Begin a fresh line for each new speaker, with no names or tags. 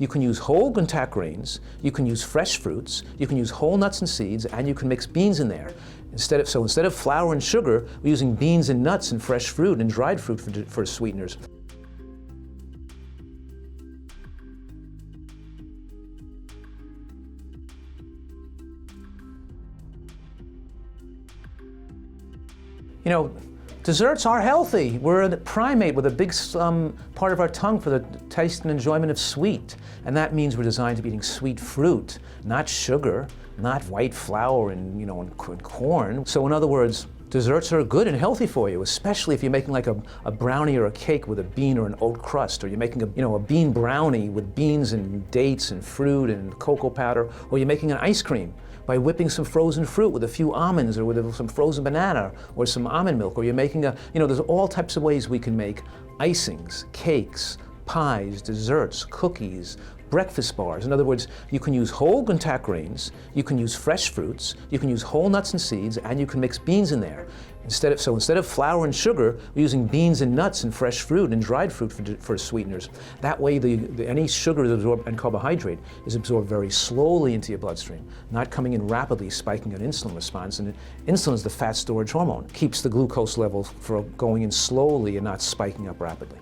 You can use whole intact grains, you can use fresh fruits, you can use whole nuts and seeds, and you can mix beans in there. Instead of flour and sugar, we're using beans and nuts and fresh fruit and dried fruit for sweeteners. You know, desserts are healthy. We're a primate with a big part of our tongue for the taste and enjoyment of sweet. And that means we're designed to be eating sweet fruit, not sugar, not white flour and, and corn. So in other words, desserts are good and healthy for you, especially if you're making like a brownie or a cake with a bean or an oat crust, or you're making a bean brownie with beans and dates and fruit and cocoa powder, or you're making an ice cream by whipping some frozen fruit with a few almonds or with some frozen banana or some almond milk, or you're making there's all types of ways we can make icings, cakes, pies, desserts, cookies, breakfast bars. In other words, you can use whole intact grains, you can use fresh fruits, you can use whole nuts and seeds, and you can mix beans in there. Instead of flour and sugar, we're using beans and nuts and fresh fruit and dried fruit for sweeteners. That way any sugar is absorbed and carbohydrate is absorbed very slowly into your bloodstream, not coming in rapidly, spiking an insulin response. And insulin is the fat storage hormone. Keeps the glucose level from going in slowly and not spiking up rapidly.